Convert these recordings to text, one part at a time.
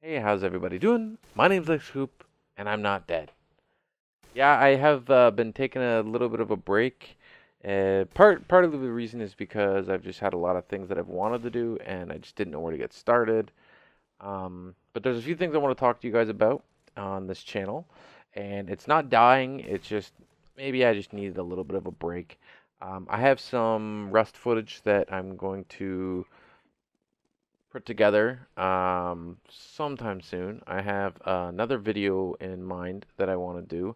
Hey, how's everybody doing? My name's Coupe, and I'm not dead. Yeah, I have been taking a little bit of a break. Part of the reason is because I've just had a lot of things that I've wanted to do, and I just didn't know where to get started. But there's a few things I want to talk to you guys about on this channel, and it's not dying. It's just maybe I just needed a little bit of a break. I have some Rust footage that I'm going to put together sometime soon. I have another video in mind that I want to do,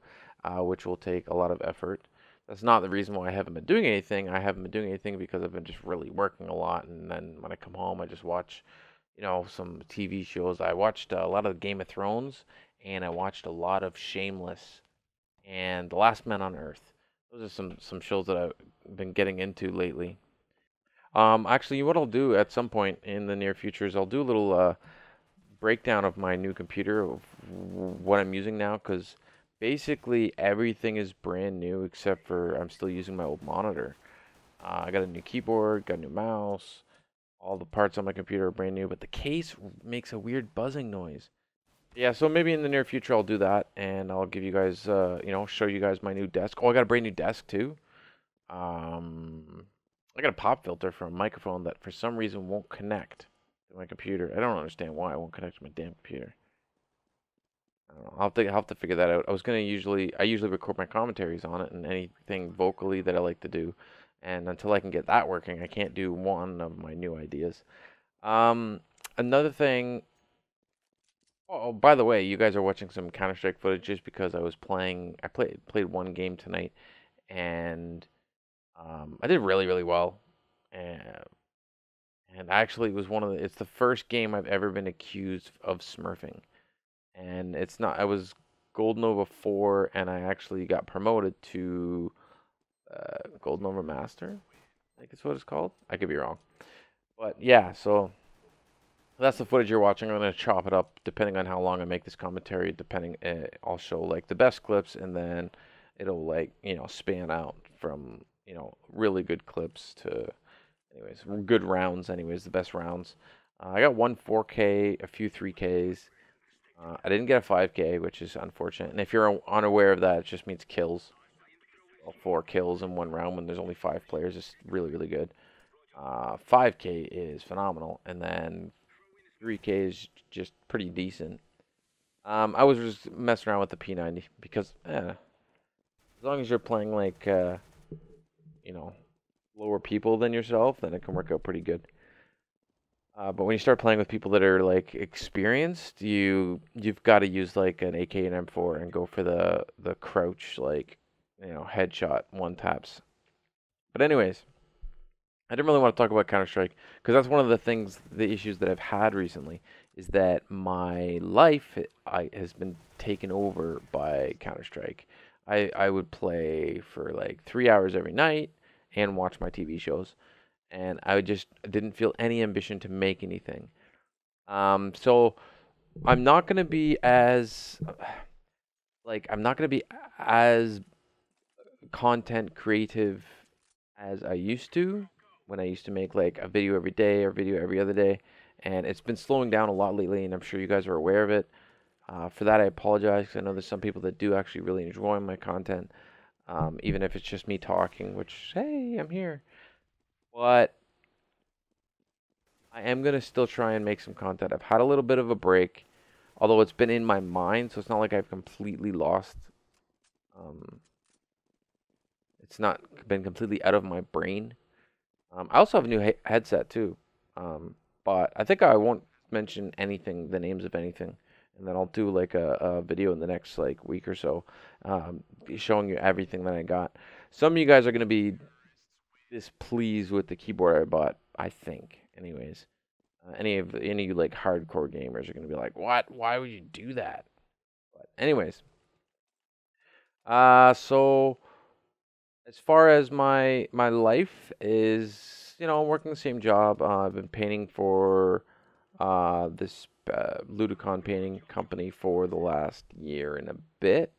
which will take a lot of effort. That's not the reason why I haven't been doing anything. I haven't been doing anything because I've been just really working a lot, and then when I come home, I just watch, some TV shows. I watched a lot of Game of Thrones, and I watched a lot of Shameless and The Last Man on Earth. Those are some shows that I've been getting into lately. Actually, what I'll do at some point in the near future is I'll do a little breakdown of my new computer, of what I'm using now, because basically everything is brand new except for I'm still using my old monitor. I got a new keyboard, got a new mouse, all the parts on my computer are brand new, but the case makes a weird buzzing noise. Yeah, so maybe in the near future I'll do that, and I'll give you guys, show you guys my new desk. Oh, I got a brand new desk too. Um, I got a pop filter for a microphone that for some reason won't connect to my computer. I don't understand why it won't connect to my damn computer. I don't know. I'll have to figure that out. I usually record my commentaries on it and anything vocally that I like to do. And until I can get that working, I can't do one of my new ideas. Um, Another thing. Oh, by the way, you guys are watching some Counter-Strike footage just because I was playing. I played one game tonight, and I did really really well. And actually, it was it's the first game I've ever been accused of smurfing. And it's not, I was Gold Nova 4, and I actually got promoted to Gold Nova Master, I think it's what it's called. I could be wrong. But yeah, so that's the footage you're watching. I'm going to chop it up depending on how long I make this commentary. I'll show like the best clips, and then it'll like, span out from, really good clips to anyways, good rounds. Anyways, the best rounds. I got one 4K, a few 3Ks. I didn't get a 5K, which is unfortunate. And if you're unaware of that, it just means kills. Well, 4 kills in one round when there's only 5 players is really, really good. 5K is phenomenal, and then 3K is just pretty decent. I was just messing around with the P90 because, as long as you're playing like, you know, lower people than yourself, then it can work out pretty good. But when you start playing with people that are like experienced, you've got to use like an AK and M4 and go for the crouch, like, headshot one taps. But anyways, I didn't really want to talk about Counter Strike because that's one of the issues that I've had recently is that my life has been taken over by Counter Strike. I would play for like 3 hours every night and watch my TV shows, and I just didn't feel any ambition to make anything. So I'm not gonna be as I'm not gonna be as content creative as I used to when I used to make like a video every day or video every other day, and it's been slowing down a lot lately, and I'm sure you guys are aware of it. For that, I apologize 'cause I know there's some people that do actually really enjoy my content, even if it's just me talking, which, hey, I'm here. But I am gonna still try and make some content. I've had a little bit of a break, although it's been in my mind, so it's not like I've completely lost. Um, it's not been completely out of my brain. I also have a new headset too, but I think I won't mention anything, the names of anything, and then I'll do like a video in the next like week or so, showing you everything that I got. Some of you guys are gonna be displeased with the keyboard I bought, I think. Anyways. Any of you like hardcore gamers are gonna be like, "What? Why would you do that?" But anyways, so as far as my life is, I'm working the same job. I've been painting for this Ludicon painting company for the last year and a bit,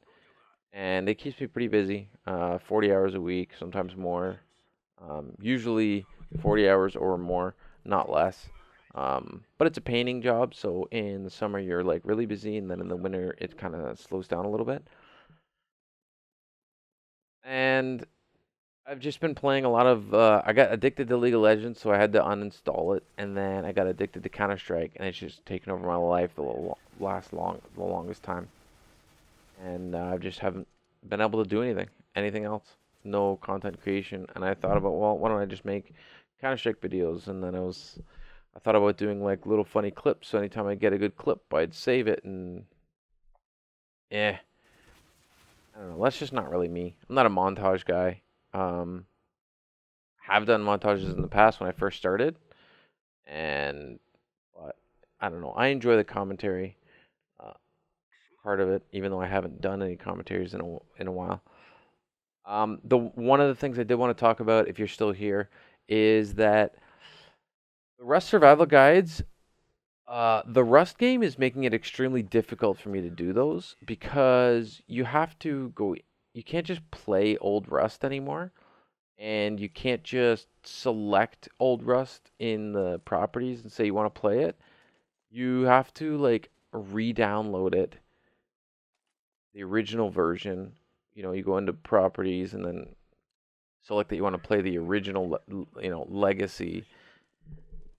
and it keeps me pretty busy. 40 hours a week, sometimes more. Usually 40 hours or more, not less. But it's a painting job, so in the summer you're like really busy, and then in the winter it kind of slows down a little bit. And I've just been playing a lot of. I got addicted to League of Legends, so I had to uninstall it, and then I got addicted to Counter Strike, and it's just taken over my life the longest time. And I just haven't been able to do anything else. No content creation, and I thought about, well, why don't I just make Counter Strike videos? And then I thought about doing like little funny clips. So anytime I get a good clip, I'd save it, and eh, I don't know. That's just not really me. I'm not a montage guy. Um, have done montages in the past when I first started, and but I don't know. I enjoy the commentary uh, part of it, even though I haven't done any commentaries in a while. The one of the things I did want to talk about, if you're still here, is that the Rust survival guides. The Rust game is making it extremely difficult for me to do those because you have to go. You can't just play old Rust anymore, and you can't just select old Rust in the properties and say you want to play it. You have to like re-download it, the original version. You go into properties and then select that you want to play the original, legacy,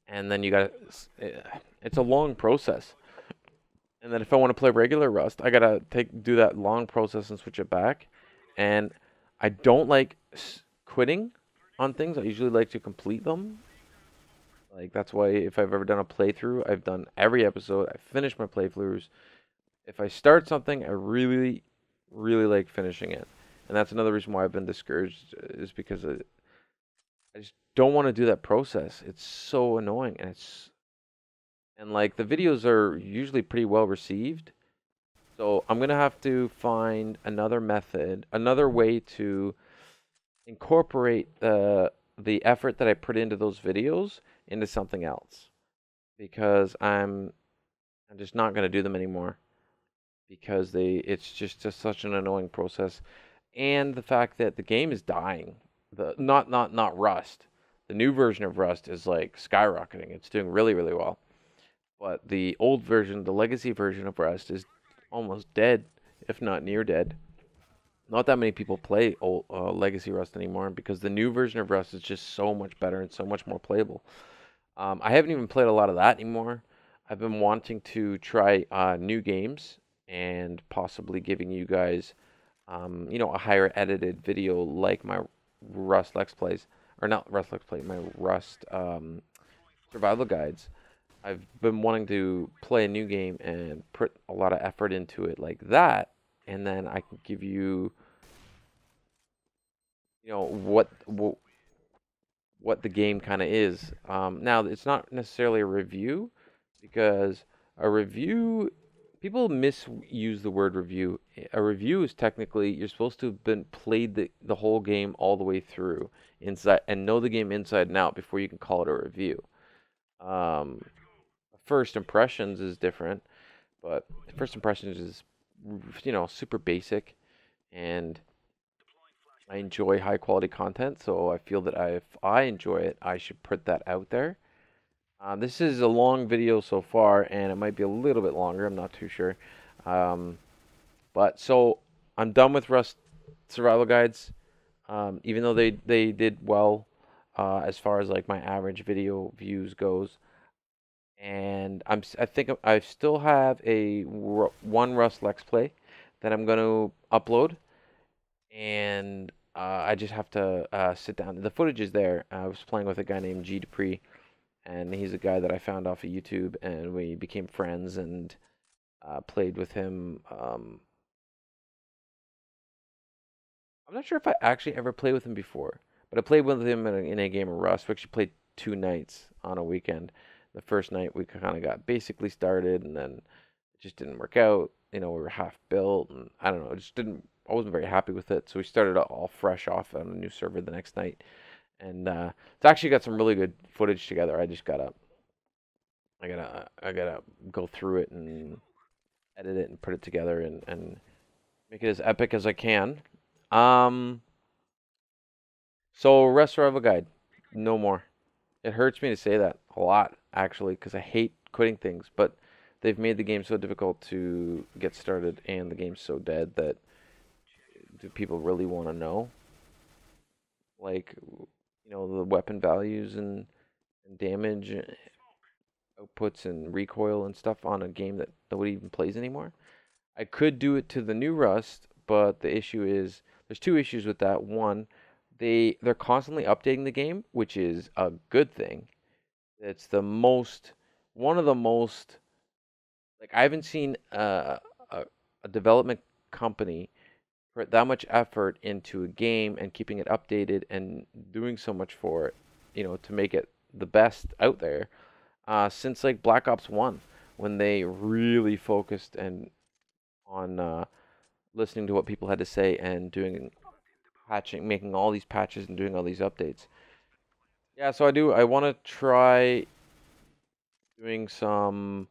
and then you got it's a long process. And then if I want to play regular Rust, I gotta do that long process and switch it back. And I don't like quitting on things. I usually like to complete them. Like that's why if I've ever done a playthrough, I've done every episode. I finish my playthroughs. If I start something, I really, really like finishing it. And that's another reason why I've been discouraged is because I just don't want to do that process. It's so annoying, and like the videos are usually pretty well received. So I'm gonna have to find another method, another way to incorporate the effort that I put into those videos into something else because I'm just not gonna do them anymore because it's just such an annoying process, and the fact that the game is dying. The not Rust. The new version of Rust is like skyrocketing. It's doing really really well. But the old version, the legacy version of Rust, is almost dead, if not near dead. Not that many people play old legacy Rust anymore because the new version of Rust is just so much better and so much more playable. I haven't even played a lot of that anymore. I've been wanting to try new games and possibly giving you guys, a higher edited video like my Rust Lex plays, or not Rust Lex play, my Rust survival guides. I've been wanting to play a new game and put a lot of effort into it like that, and then I can give you, what the game kind of is. Now it's not necessarily a review because a review people misuse the word review. A review is technically you're supposed to have been played the whole game all the way through inside and know the game inside and out before you can call it a review. Um, First impressions is different, but first impressions is super basic, and I enjoy high quality content, so I feel that if I enjoy it, I should put that out there. This is a long video so far, and it might be a little bit longer. I'm not too sure. Um, but so I'm done with Rust survival guides. Even though they did well as far as like my average video views goes, and I think I still have one Rust Lex play that I'm going to upload, and I just have to sit down. The footage is there. I was playing with a guy named G Dupree, and he's a guy that I found off of YouTube, and we became friends and played with him. I'm not sure if I actually ever played with him before, but I played with him in a game of Rust. We actually played 2 nights on a weekend. The first night we kind of got basically started, and then it just didn't work out. We were half built, and I don't know, it just didn't. I wasn't very happy with it, so we started all fresh off on a new server the next night, and it's actually got some really good footage together. I gotta go through it and edit it and put it together and make it as epic as I can. Um, so Rust Survival Guide, no more. It hurts me to say that a lot, actually, because I hate quitting things. But they've made the game so difficult to get started, and the game's so dead that do people really want to know? Like, the weapon values and damage outputs and recoil and stuff on a game that nobody even plays anymore. I could do it to the new Rust, but the issue is there's two issues with that. One, they're constantly updating the game, which is a good thing. It's one of the most like I haven't seen a development company put that much effort into a game and keeping it updated and doing so much for it, to make it the best out there, since like Black Ops 1, when they really focused and on listening to what people had to say and doing patching, making all these patches and doing all these updates. Yeah, so I want to try doing some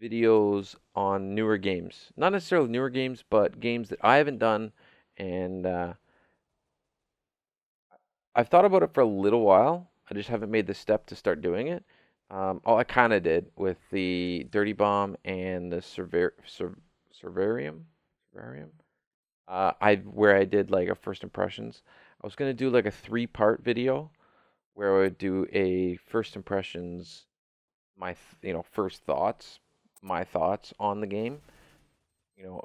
videos on newer games. Not necessarily newer games, but games that I haven't done. And I've thought about it for a little while. I just haven't made the step to start doing it. Oh, I kind of did with the Dirty Bomb and the Servarium. Servarium? Where I did like a first impressions. I was gonna do like a three-part video where I would do a first impressions, first thoughts, my thoughts on the game,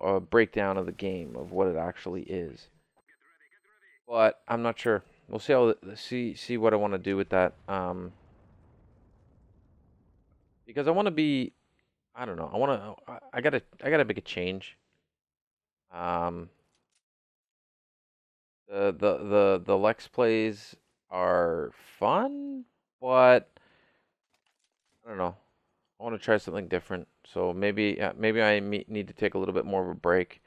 a breakdown of the game of what it actually is. But I'm not sure. We'll see see what I want to do with that. Because I want to be, I don't know. I gotta make a change. Um, the Lex plays are fun, but I don't know. I want to try something different. So maybe need to take a little bit more of a break,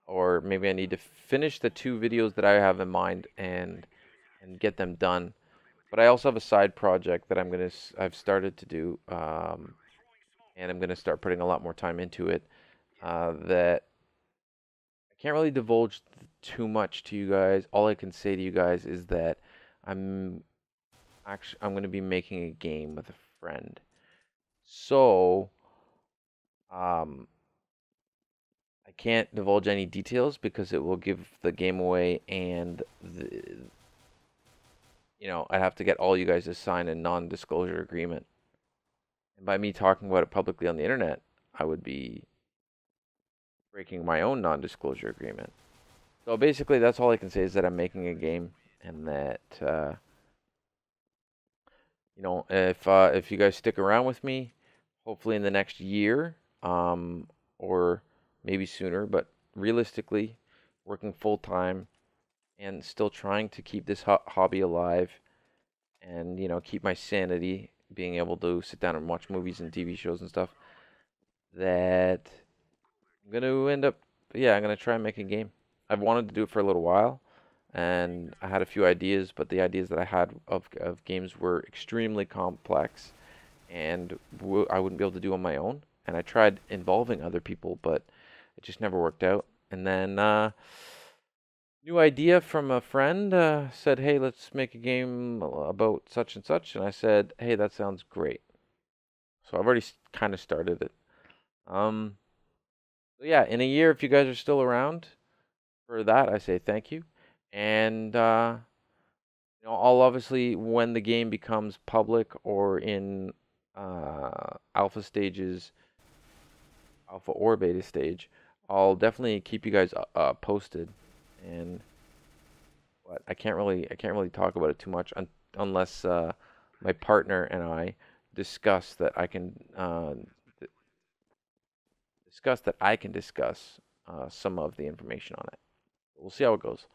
or maybe I need to finish the two videos that I have in mind and get them done. But I also have a side project that I've started to do, and I'm gonna start putting a lot more time into it. That I can't really divulge too much to you guys. All I can say to you guys is that I'm I'm gonna be making a game with a friend. So, um, I can't divulge any details because it will give the game away, and I'd have to get all you guys to sign a non-disclosure agreement. And by me talking about it publicly on the internet, I would be breaking my own non-disclosure agreement. So basically, that's all I can say is that I'm making a game, and that if you guys stick around with me, hopefully in the next year, or maybe sooner, but realistically, working full time and still trying to keep this hobby alive, and keep my sanity, being able to sit down and watch movies and TV shows and stuff. That I'm gonna end up, yeah, I'm gonna try and make a game. I've wanted to do it for a little while, and I had a few ideas, but the ideas that I had of games were extremely complex, and I wouldn't be able to do on my own. And I tried involving other people, but it just never worked out. And then new idea from a friend, said, "Hey, let's make a game about such and such," and I said, "Hey, that sounds great." So I've already kind of started it. Um, so yeah, in a year, if you guys are still around for that, I say thank you. And I'll obviously, when the game becomes public or in alpha stages, alpha or beta stage, I'll definitely keep you guys posted. And but I can't really talk about it too much unless my partner and I discuss that I can discuss some of the information on it. We'll see how it goes.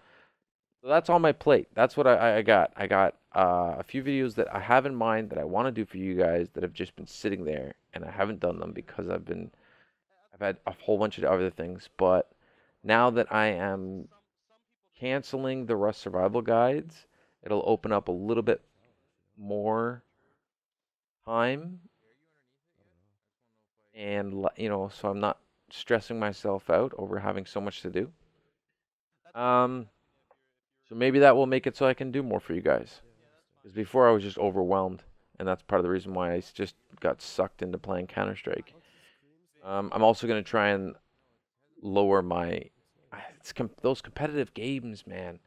So that's on my plate. That's what I got. I got a few videos that I have in mind that I want to do for you guys that have just been sitting there, and I haven't done them because I've had a whole bunch of other things. But now that I am canceling the Rust survival guides, it'll open up a little bit more time, and so I'm not stressing myself out over having so much to do. Um, so maybe that will make it so I can do more for you guys. Because before I was just overwhelmed. and that's part of the reason why I just got sucked into playing Counter-Strike. I'm also going to try and lower my those competitive games, man.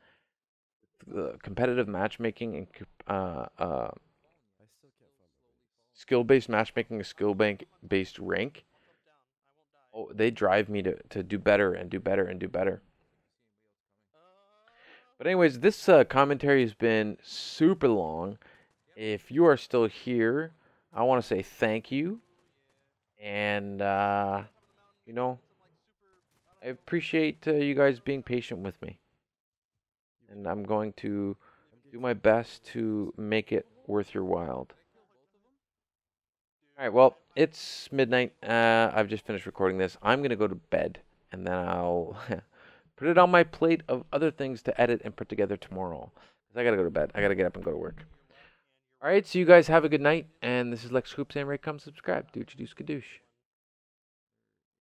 The competitive matchmaking and skill-based matchmaking, a skill-based rank. Oh, they drive me to do better and do better and do better. But anyways, this commentary has been super long. If you are still here, I want to say thank you. And, you know, I appreciate you guys being patient with me. And I'm going to do my best to make it worth your while. All right, well, it's midnight. I've just finished recording this. I'm going to go to bed, and then I'll put it on my plate of other things to edit and put together tomorrow. 'Cause I got to go to bed. I got to get up and go to work. All right, so you guys have a good night. And this is Lex Coupe saying, "Right, come subscribe. Do what you do, skadoosh."